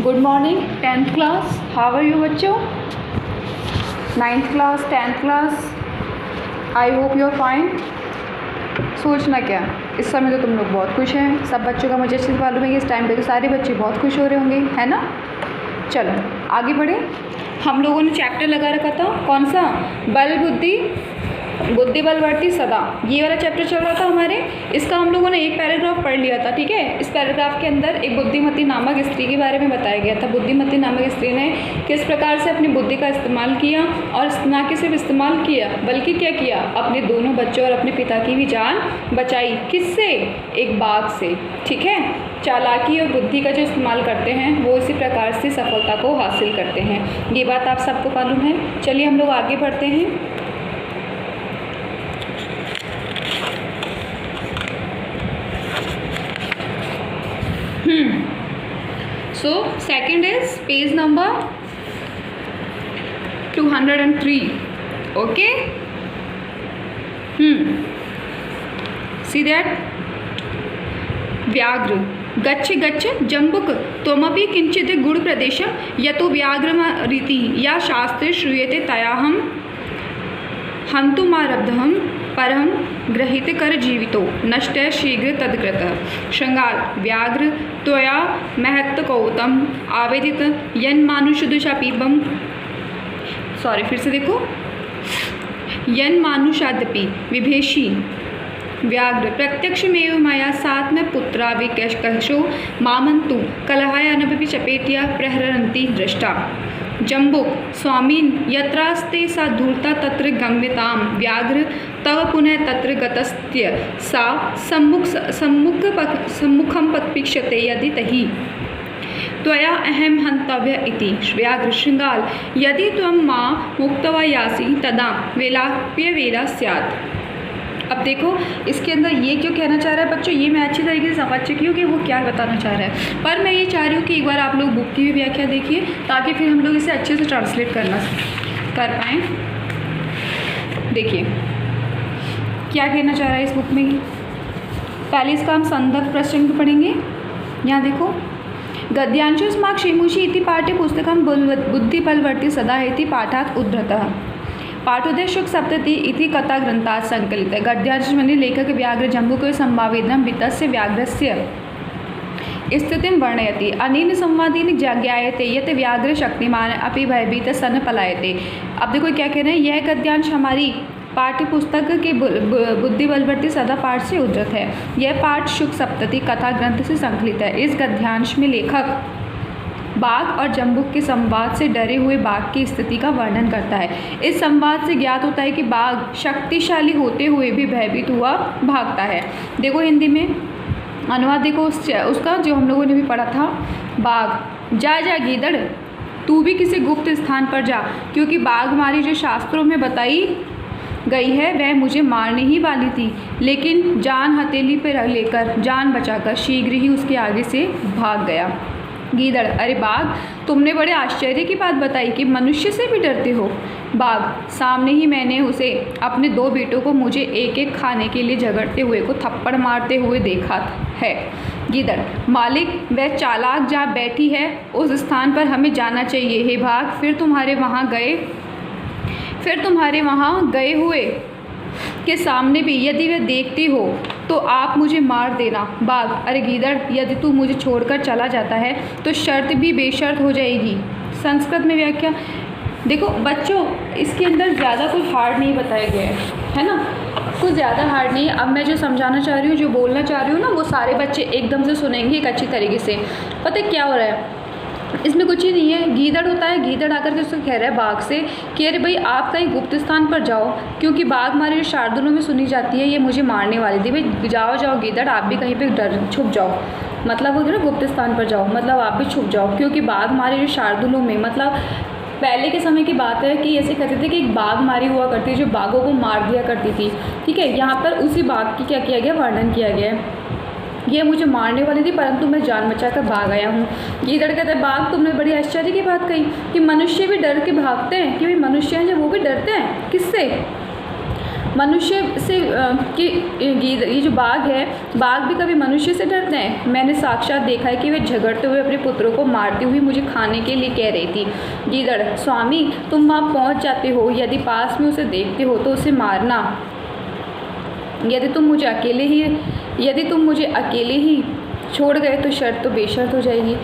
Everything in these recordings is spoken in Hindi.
Good morning 10th class, how are you बच्चों? 9th class, 10th class, I hope you are fine. सोचना क्या, इस समय तो तुम लोग बहुत खुश हैं। सब बच्चों का मुझे अच्छे से मालूम है कि इस टाइम पे तो सारे बच्चे बहुत खुश हो रहे होंगे, है ना। चलो आगे बढ़े। हम लोगों ने चैप्टर लगा रखा था कौन सा, बल बुद्धि बुद्धि बलवर्ती सदा, ये वाला चैप्टर चल रहा था हमारे। इसका हम लोगों ने एक पैराग्राफ पढ़ लिया था, ठीक है। इस पैराग्राफ के अंदर एक बुद्धिमती नामक स्त्री के बारे में बताया गया था। बुद्धिमती नामक स्त्री ने किस प्रकार से अपनी बुद्धि का इस्तेमाल किया, और ना कि सिर्फ इस्तेमाल किया बल्कि क्या किया, अपने दोनों बच्चों और अपने पिता की भी जान बचाई। किससे? एक बाघ से, ठीक है। चालाकी और बुद्धि का जो इस्तेमाल करते हैं वो इसी प्रकार से सफलता को हासिल करते हैं। ये बात आप सबको मालूम है। चलिए हम लोग आगे बढ़ते हैं। So second is page number 203. Okay. See that? व्याघ्र गच्छ गच्छ जम्बुक त्वमपि किंचित गुण प्रदेशम यतो व्याघ्रमरीति या शास्त्रे श्रूयते तयाहम हन्तुमारब्धहम परम गृहीत कर जीवितो नष्ट शीघ्र तदकृत। श्रृंगार व्याघ्र त्वया महत्त कौतम आवेदित यन्मानुषदुषापीपम, सॉरी फिर से देखो, यन्मानुषादपि विभेषी व्याघ्र प्रत्यक्षमेव मया सात्म पुत्रा विकशो मामंतु कलहाय अनपि चपेटिया प्रहरन्ति दृष्टा। जम्बुक स्वामीन यत्रास्ते सा धूर्ता तत्र गम्यताम व्याघ्र तव पुनः तत्र गतस्त्य सा सम्मुखम पत्पीक्षते यदि तहि त्वया अहम हन्तव्य इति। व्याघ्र श्रृंगाल यदि त्वं मां मुक्त्वा यासि तदा वेलाप्य वेला स्यात्। अब देखो इसके अंदर ये क्यों कहना चाह रहा है बच्चों, ये मैं अच्छी तरीके से समझ चुकी हूँ कि वो क्या बताना चाह रहा है, पर मैं ये चाह रही हूँ कि एक बार आप लोग बुक की भी व्याख्या देखिए ताकि फिर हम लोग इसे अच्छे से ट्रांसलेट कर पाएँ। देखिए क्या कहना चाह रहा है इस बुक में। पहले इसका हम संदर्भ प्रसंग पढ़ेंगे। यहाँ देखो, गद्यांशुस्माक क्षेमुषी इति पाठ्य पुस्तकं बुद्धि बलवर्ती सदा इति पाठात् उद्धृतः। पाठोदय सप्तति इति कथा ग्रंथात् संकलित है। गद्यांश में लेखक व्याघ्र जम्बुक संवावेदनं वित्तस्य व्याघ्रस्य स्थितिं वर्णयति। अनेन संवादेन ज्ञायते यत् व्याघ्र शक्तिमान अपि भयभीत सन पलायते। अब देखो क्या कह रहे हैं, यह गद्यांश हमारी पाठ्य पुस्तक के बुद्धि बलवर्ती सदा पाठ से उद्धृत है। यह पाठ शुक सप्तति कथा ग्रंथ से संकलित है। इस गद्यांश में लेखक बाघ और जम्बुक के संवाद से डरे हुए बाघ की स्थिति का वर्णन करता है। इस संवाद से ज्ञात होता है कि बाघ शक्तिशाली होते हुए भी भयभीत हुआ भागता है। देखो हिंदी में अनुवाद देखो उसका जो हम लोगों ने भी पढ़ा था। बाघ जा जा गीदड़, तू भी किसी गुप्त स्थान पर जा, क्योंकि बाघ हमारी जो शास्त्रों में बताई गई है वह मुझे मारने ही वाली थी, लेकिन जान हथेली पर लेकर जान बचाकर शीघ्र ही उसके आगे से भाग गया। गीदड़ अरे बाघ, तुमने बड़े आश्चर्य की बात बताई कि मनुष्य से भी डरते हो। बाघ सामने ही मैंने उसे अपने 2 बेटों को मुझे एक एक खाने के लिए झगड़ते हुए को थप्पड़ मारते हुए देखा है। गीदड़ मालिक, वह चालाक जहाँ बैठी है उस स्थान पर हमें जाना चाहिए। हे बाघ, फिर तुम्हारे वहाँ गए हुए के सामने भी यदि वह देखती हो तो आप मुझे मार देना। बाघ अरे गीदड़, यदि तू मुझे छोड़कर चला जाता है तो शर्त भी बेशर्त हो जाएगी। संस्कृत में व्याख्या देखो बच्चों, इसके अंदर ज़्यादा कुछ हार्ड नहीं बताया गया है ना, कुछ ज़्यादा हार्ड नहीं है। अब मैं जो समझाना चाह रही हूँ, जो बोलना चाह रही हूँ ना, वो सारे बच्चे एकदम से सुनेंगे एक अच्छी तरीके से। पता है क्या हो रहा है इसमें, कुछ ही नहीं है। गीदड़ होता है, गीदड़ आकर के उसको कह रहा है बाघ से कि अरे भाई आप कहीं गुप्त स्थान पर जाओ, क्योंकि बाघ हमारे जो शार्दुलों में सुनी जाती है ये मुझे मारने वाली थी। भाई जाओ गीदड़, आप भी कहीं पे छुप जाओ, मतलब वो गुप्त स्थान पर जाओ, मतलब आप भी छुप जाओ, क्योंकि बाघ हमारे जो शार्दुलों में, मतलब पहले के समय की बात है कि ऐसे कहते थे कि एक बाघ मारी हुआ करती जो बाघों को मार दिया करती थी, ठीक है। यहाँ पर उसी बाघ की क्या किया गया, वर्णन किया गया है। ये मुझे मारने वाली थी परंतु मैं जान बचाकर भाग आया हूँ। गीदड़ कहता है बाघ, तुमने बड़ी आश्चर्य की बात कही कि मनुष्य भी डर के भागते हैं, कि भाई मनुष्य हैं जो वो भी डरते हैं। किससे? मनुष्य से कि ये जो बाघ है, बाघ भी कभी मनुष्य से डरते हैं? मैंने साक्षात देखा है कि वे झगड़ते हुए अपने पुत्रों को मारती हुई मुझे खाने के लिए कह रही थी। गीदड़, स्वामी तुम वहाँ पहुँच जाते हो, यदि पास में उसे देखते हो तो उसे मारना। यदि तुम मुझे अकेले ही छोड़ गए तो शर्त तो बेशर्त हो जाएगी।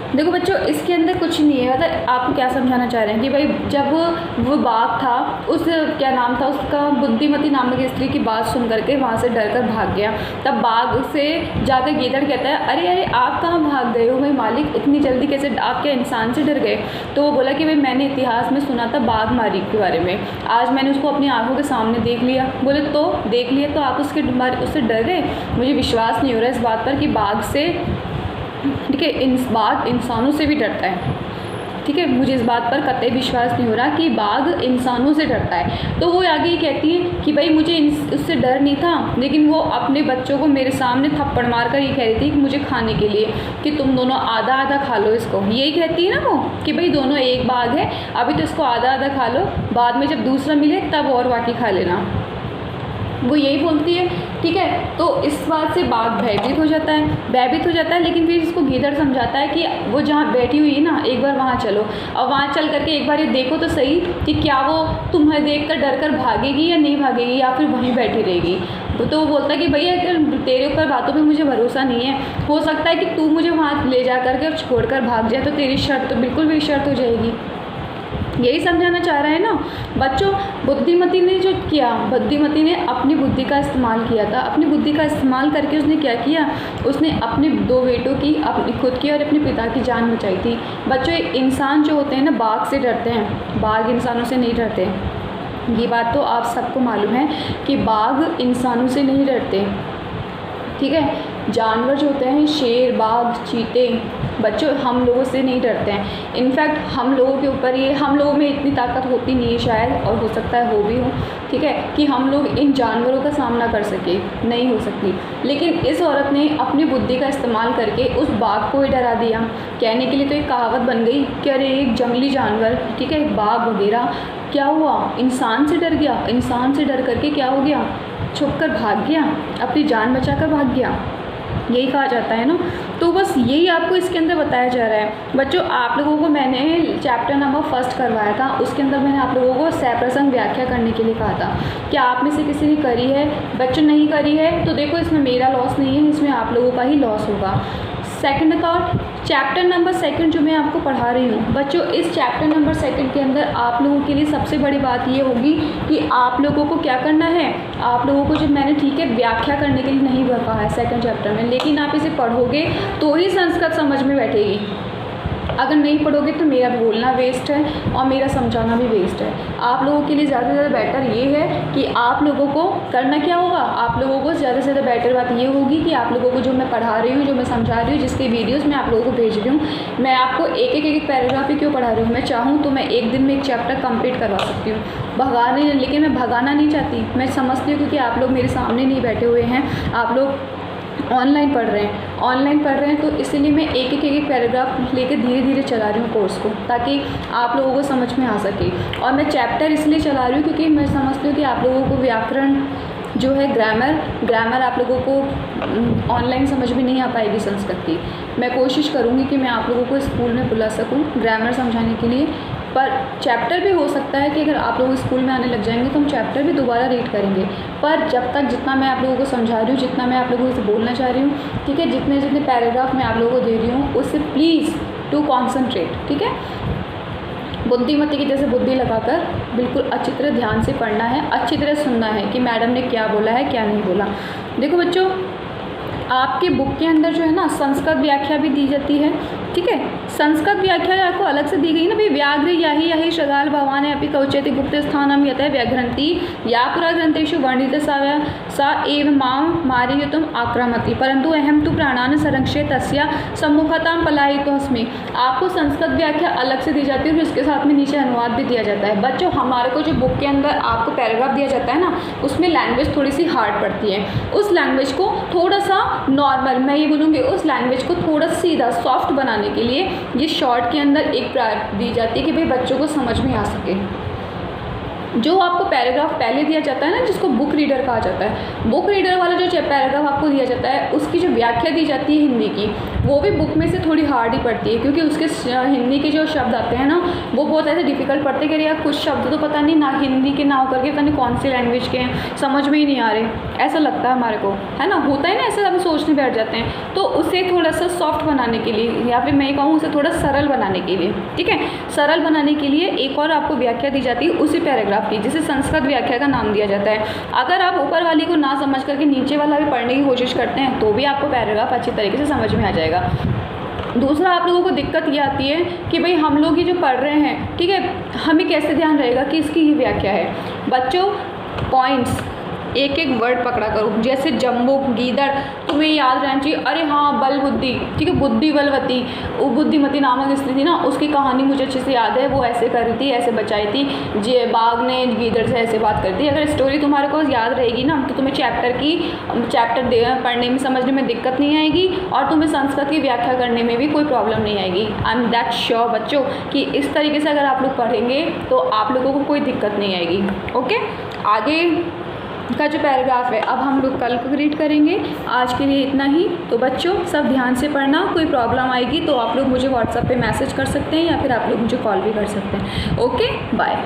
देखो बच्चों, इसके अंदर कुछ नहीं है। मतलब आपको क्या समझाना चाह रहे हैं कि भाई जब वो बाघ था, उस क्या नाम था उसका, बुद्धिमती नामक स्त्री की बात सुन करके वहाँ से डर कर भाग गया। तब बाघ से जाकर गीदड़ कहता है, अरे अरे आप कहाँ भाग गए हो भाई मालिक, इतनी जल्दी कैसे, आप क्या इंसान से डर गए? तो वो बोला कि भाई मैंने इतिहास में सुना था बाघ मारी के बारे में, आज मैंने उसको अपनी आंखों के सामने देख लिया। बोले तो देख लिया तो आप उससे डर गए? मुझे विश्वास नहीं हो रहा इस बात पर कि बाघ से, ठीक है, बाघ इंसानों से भी डरता है। ठीक है, मुझे इस बात पर कतई विश्वास नहीं हो रहा कि बाघ इंसानों से डरता है। तो वो आगे ये कहती है कि भाई मुझे उससे डर नहीं था, लेकिन वो अपने बच्चों को मेरे सामने थप्पड़ मार कर ये कह रही थी कि मुझे खाने के लिए, कि तुम दोनों आधा आधा खा लो इसको। यही कहती है ना वो कि भाई दोनों एक बाघ है, अभी तो इसको आधा आधा खा लो, बाद में जब दूसरा मिले तब और बाकी खा लेना। वो यही बोलती है। ठीक है, तो इस बात से बाघ भयभीत हो जाता है, लेकिन फिर इसको गीदड़ समझाता है कि वो जहाँ बैठी हुई है ना, एक बार वहाँ चलो और वहाँ चल करके एक बार ये देखो तो सही कि क्या वो तुम्हें देखकर डर कर भागेगी या नहीं भागेगी, या फिर वहीं बैठी रहेगी। तो वो बोलता है कि भैया अगर तेरे ऊपर बातों पे मुझे भरोसा नहीं है, हो सकता है कि तू मुझे वहाँ ले जा करके छोड़ कर भाग जाए, तो तेरी शर्त तो बिल्कुल भी शर्त हो जाएगी। यही समझाना चाह रहा है ना बच्चों। बुद्धिमती ने जो किया, बुद्धिमती ने अपनी बुद्धि का इस्तेमाल किया था। अपनी बुद्धि का इस्तेमाल करके उसने क्या किया, उसने अपने 2 बेटों की, अपनी खुद की और अपने पिता की जान बचाई थी। बच्चों, इंसान जो होते हैं ना बाघ से डरते हैं, बाघ इंसानों से नहीं डरते। ये बात तो आप सबको मालूम है कि बाघ इंसानों से नहीं डरते। ठीक है, जानवर जो होते हैं शेर, बाघ, चीते, बच्चों हम लोगों से नहीं डरते हैं। इनफैक्ट हम लोगों के ऊपर ये, हम लोगों में इतनी ताकत होती नहीं है शायद, और हो सकता है हो भी हो, ठीक है, कि हम लोग इन जानवरों का सामना कर सके, नहीं हो सकती। लेकिन इस औरत ने अपनी बुद्धि का इस्तेमाल करके उस बाघ को ही डरा दिया। कहने के लिए तो एक कहावत बन गई कि अरे एक जंगली जानवर, ठीक है, बाघ वगैरह, क्या हुआ, इंसान से डर गया, इंसान से डर करके क्या हो गया, छुप कर भाग गया, अपनी जान बचा कर भाग गया। यही कहा जाता है ना। तो बस यही आपको इसके अंदर बताया जा रहा है। बच्चों, आप लोगों को मैंने चैप्टर नंबर 1 करवाया था, उसके अंदर मैंने आप लोगों को सप्रसंग व्याख्या करने के लिए कहा था। क्या आप में से किसी ने करी है? बच्चों नहीं करी है तो देखो इसमें मेरा लॉस नहीं है, इसमें आप लोगों का ही लॉस होगा। सेकंड थॉट, चैप्टर नंबर 2 जो मैं आपको पढ़ा रही हूँ बच्चों, इस चैप्टर नंबर 2 के अंदर आप लोगों के लिए सबसे बड़ी बात ये होगी कि आप लोगों को क्या करना है। आप लोगों को, जब मैंने ठीक है व्याख्या करने के लिए नहीं कहा है 2nd चैप्टर में, लेकिन आप इसे पढ़ोगे तो ही संस्कृत समझ में बैठेगी। अगर नहीं पढ़ोगे तो मेरा बोलना वेस्ट है और मेरा समझाना भी वेस्ट है। आप लोगों के लिए ज़्यादा से ज़्यादा बेटर ये है कि आप लोगों को करना क्या होगा, आप लोगों को ज़्यादा से ज़्यादा बेटर बात ये होगी कि आप लोगों को जो मैं पढ़ा रही हूँ, जो मैं समझा रही हूँ, जिसके वीडियोज़ मैं आप लोगों को भेज रही हूँ, मैं आपको एक पैराग्राफ ही क्यों पढ़ा रही हूँ, मैं चाहूँ तो मैं एक दिन में एक चैप्टर कंप्लीट करवा सकती हूँ, लेकिन मैं भगाना नहीं चाहती। मैं समझती हूँ क्योंकि आप लोग मेरे सामने नहीं बैठे हुए हैं, आप लोग ऑनलाइन पढ़ रहे हैं, तो इसीलिए मैं एक पैराग्राफ लेके धीरे धीरे चला रही हूँ कोर्स को, ताकि आप लोगों को समझ में आ सके। और मैं चैप्टर इसलिए चला रही हूँ क्योंकि मैं समझती हूँ कि आप लोगों को व्याकरण जो है, ग्रामर आप लोगों को ऑनलाइन समझ में नहीं आ पाएगी संस्कृत की। मैं कोशिश करूँगी कि मैं आप लोगों को स्कूल में बुला सकूँ ग्रामर समझाने के लिए, पर चैप्टर भी हो सकता है कि अगर आप लोग स्कूल में आने लग जाएंगे तो हम चैप्टर भी दोबारा रीड करेंगे। पर जब तक जितना मैं आप लोगों को समझा रही हूँ, जितना मैं आप लोगों से बोलना चाह रही हूँ, ठीक है, जितने पैराग्राफ मैं आप लोगों को दे रही हूँ, उससे प्लीज़ टू कॉन्सनट्रेट, ठीक है। बुद्धिमती की जैसे बुद्धि लगाकर बिल्कुल अच्छी तरह ध्यान से पढ़ना है, अच्छी तरह सुनना है कि मैडम ने क्या बोला है क्या नहीं बोला। देखो बच्चों, आपके बुक के अंदर जो है ना संस्कृत व्याख्या भी दी जाती है, ठीक है। संस्कृत व्याख्या आपको अलग से दी गई ना भाई, व्याघ्र याही शगाल भवान अपि कौचेति गुप्त स्थानम यतः व्याघ्रंती या पुरा ग्रंथेषु वर्णित सा एव मां मारयितुम आक्रामति परंतु अहम तु प्राणान संरक्ष्य तस्या सम्मुखतां पलायितोऽस्मि। आपको संस्कृत व्याख्या अलग से दी जाती है और इसके साथ में नीचे अनुवाद भी दिया जाता है। बच्चों, हमारे को जो बुक के अंदर आपको पैराग्राफ दिया जाता है ना, उसमें लैंग्वेज थोड़ी सी हार्ड पड़ती है। उस लैंग्वेज को थोड़ा सा नॉर्मल, मैं ये बोलूँगी, उस लैंग्वेज को थोड़ा सीधा सॉफ्ट बनाने के लिए ये शॉर्ट के अंदर एक प्रायोरिटी दी जाती है कि भाई बच्चों को समझ में आ सके। जो आपको पैराग्राफ पहले दिया जाता है ना, जिसको बुक रीडर कहा जाता है, बुक रीडर वाला जो पैराग्राफ आपको दिया जाता है उसकी जो व्याख्या दी जाती है हिंदी की, वो भी बुक में से थोड़ी हार्ड ही पड़ती है, क्योंकि उसके हिंदी के जो शब्द आते हैं ना वो बहुत ऐसे डिफिकल्ट पड़ते हैं कि यार कुछ शब्द तो पता नहीं ना हिंदी के ना होकर के पता नहीं कौन सी लैंग्वेज के हैं, समझ में ही नहीं आ रहे, ऐसा लगता है हमारे को, है ना, होता है ना ऐसा, हम सोचने बैठ जाते हैं। तो उसे थोड़ा सा सॉफ्ट बनाने के लिए या फिर मैं कहूँ उसे थोड़ा सरल बनाने के लिए, ठीक है, सरल बनाने के लिए एक और आपको व्याख्या दी जाती है उसी पैराग्राफ की, जिसे संस्कृत व्याख्या का नाम दिया जाता है। अगर आप ऊपर वाली को ना समझ करके नीचे वाला भी पढ़ने की कोशिश करते हैं तो भी आपको पैराग्राफ अच्छी तरीके से समझ में आ जाएगा। दूसरा आप लोगों को दिक्कत ये आती है कि भाई हम लोग ये जो पढ़ रहे हैं, ठीक है, हमें कैसे ध्यान रहेगा कि इसकी ये व्याख्या है। बच्चों पॉइंट्स एक एक वर्ड पकड़ा करो, जैसे जम्बू, गीदड़, तुम्हें याद रहना चाहिए। अरे हाँ, बल बुद्धि, ठीक है, बुद्धि बलवती, वो बुद्धिमती नामक स्त्री थी ना, उसकी कहानी मुझे अच्छे से याद है, वो ऐसे कर रही थी, ऐसे बचाई थी, जे बाघ ने गीदड़ से ऐसे बात करती। अगर स्टोरी तुम्हारे को याद रहेगी ना तो तुम्हें चैप्टर पढ़ने में समझने में दिक्कत नहीं आएगी और तुम्हें संस्कृत की व्याख्या करने में भी कोई प्रॉब्लम नहीं आएगी। आई एम दैट श्योर बच्चों कि इस तरीके से अगर आप लोग पढ़ेंगे तो आप लोगों को कोई दिक्कत नहीं आएगी। ओके, आगे का जो पैराग्राफ है अब हम लोग कल को रीड करेंगे। आज के लिए इतना ही। तो बच्चों सब ध्यान से पढ़ना, कोई प्रॉब्लम आएगी तो आप लोग मुझे व्हाट्सएप पे मैसेज कर सकते हैं या फिर आप लोग मुझे कॉल भी कर सकते हैं। Okay, bye.